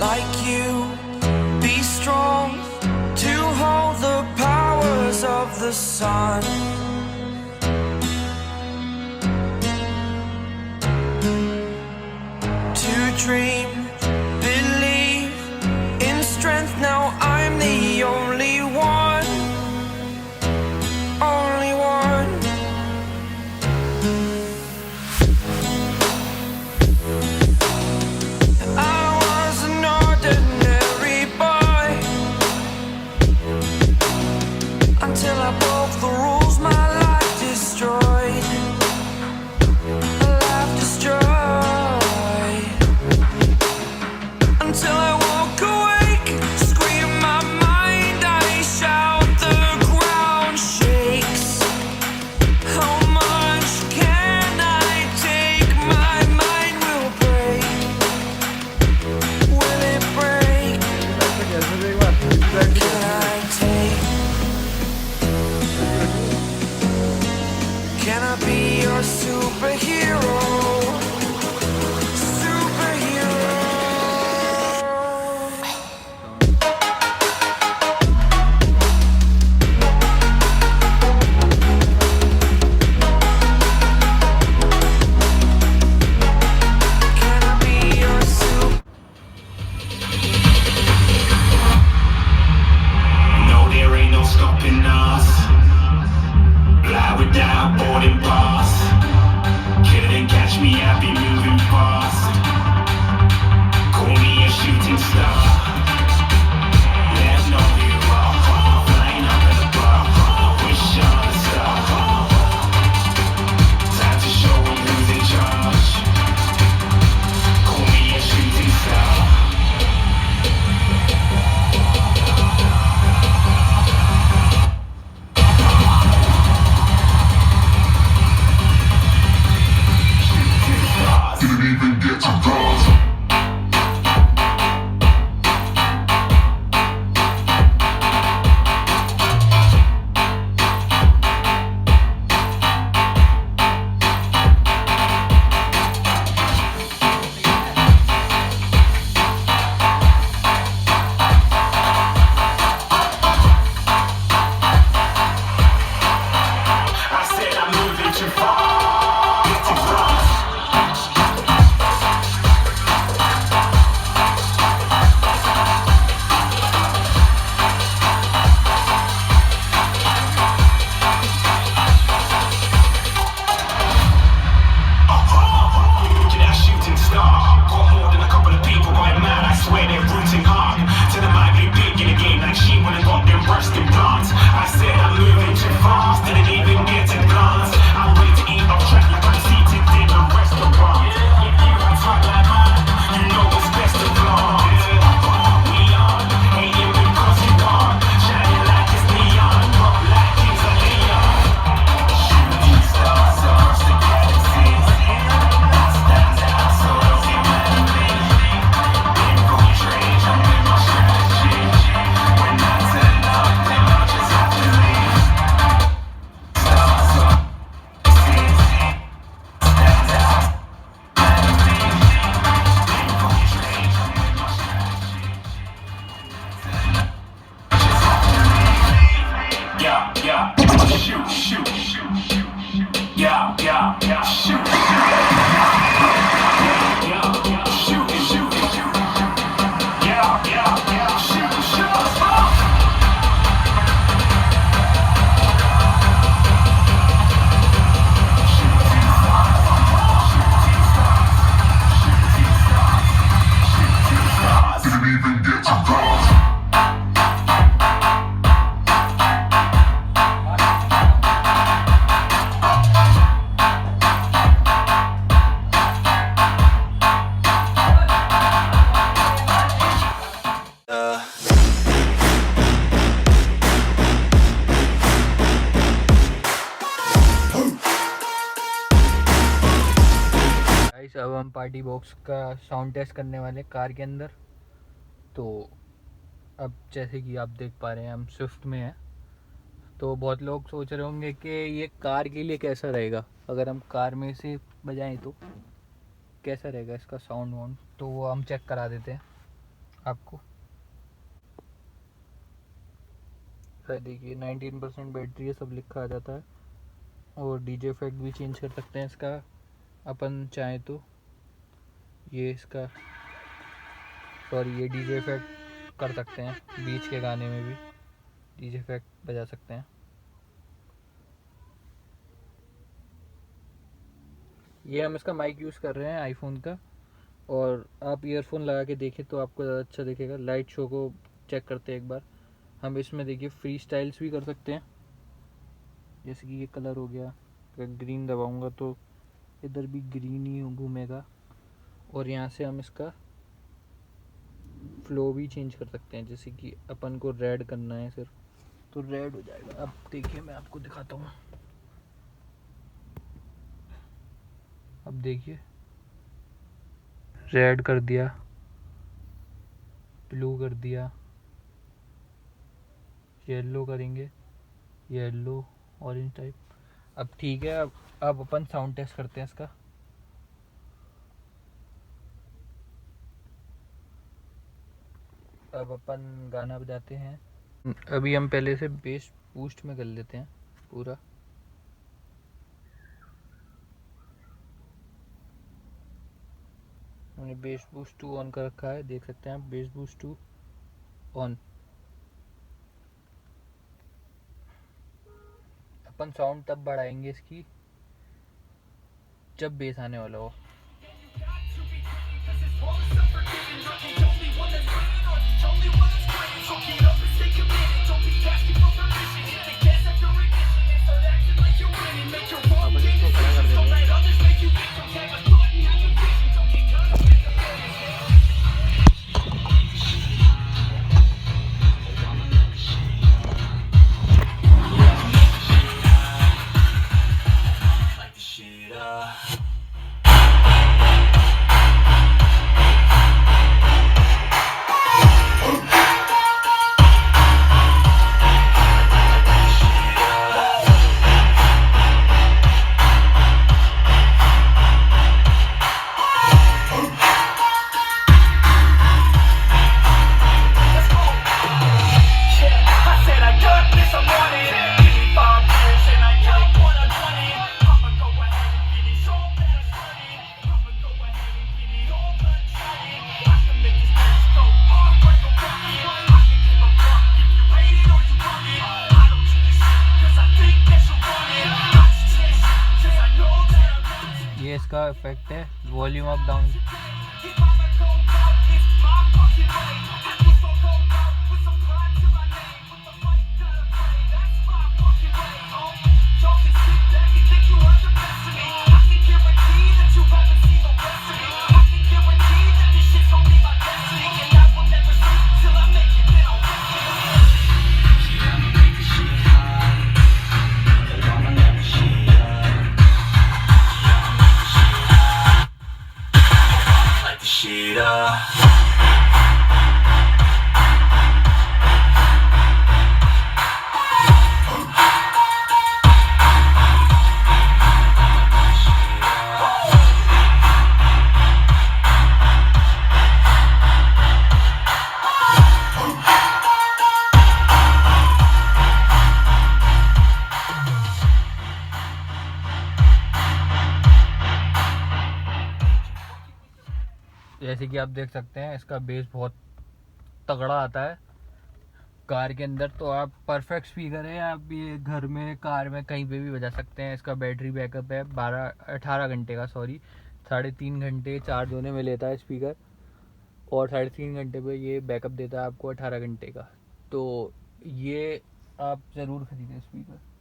like you. Be strong to hold the powers of the sun. To dream, believe in strength. Now I'm the only one, only one. I was an ordinary boy until I broke the rules. My life destroyed, a life destroyed. Until I walk awake, scream my mind, I shout, the ground shakes. How much can I take? My mind will break. Will it break? Can I take? Can I be your superhero? अब हम party box का sound test करने वाले car के अंदर। तो अब जैसे कि आप देख पा रहे हैं हम स्विफ्ट में हैं, तो बहुत लोग सोच रहे होंगे कि ये कार के लिए कैसा रहेगा, अगर हम कार में से बजाएं तो कैसा रहेगा इसका साउंड वाउंड। तो वो हम चेक करा देते हैं। आपको। देखिए 19% बैटरी है, सब लिखा आ जाता है। और डीजे इफेक्ट भी चेंज कर सकते हैं इसका अपन चाहें तो। ये इसका ये डीजे इफेक्ट कर सकते हैं, बीच के गाने में भी डीजे इफेक्ट बजा सकते हैं। ये हम इसका माइक यूज़ कर रहे हैं आईफोन का, और आप ईयरफोन लगा के देखें तो आपको ज़्यादा अच्छा दिखेगा। लाइट शो को चेक करते हैं एक बार। हम इसमें देखिए फ्री स्टाइल्स भी कर सकते हैं, जैसे कि ये कलर हो गया, अगर ग्रीन दबाऊंगा तो इधर भी ग्रीन ही घूमेगा। और यहाँ से हम इसका फ्लो भी चेंज कर सकते हैं, जैसे कि अपन को रेड करना है सिर्फ तो रेड हो जाएगा। अब देखिए मैं आपको दिखाता हूँ। अब देखिए रेड कर दिया, ब्लू कर दिया, येलो करेंगे, येलो ऑरेंज टाइप। अब ठीक है, अब अपन साउंड टेस्ट करते हैं इसका। अब अपन गाना बजाते हैं। अभी हम पहले से बेस बूस्ट में कर लेते हैं पूरा। मैंने बेस बूस्ट 2 ऑन कर रखा है, देख सकते हैं आप, base boost 2 on. Upon sound तब बढ़ाएंगे इसकी जब बेस आने वाला हो। ये इसका इफेक्ट है, वॉल्यूम अप डाउन। जैसे कि आप देख सकते हैं इसका बेस बहुत तगड़ा आता है कार के अंदर। तो आप परफेक्ट स्पीकर है, आप ये घर में, कार में, कहीं पे भी बजा सकते हैं। इसका बैटरी बैकअप है 18 घंटे का, 3.5 घंटे चार्ज होने में लेता है स्पीकर, और 3.5 घंटे पे ये बैकअप देता है आपको 18 घंटे का। तो ये आप ज़रूर खरीदें स्पीकर।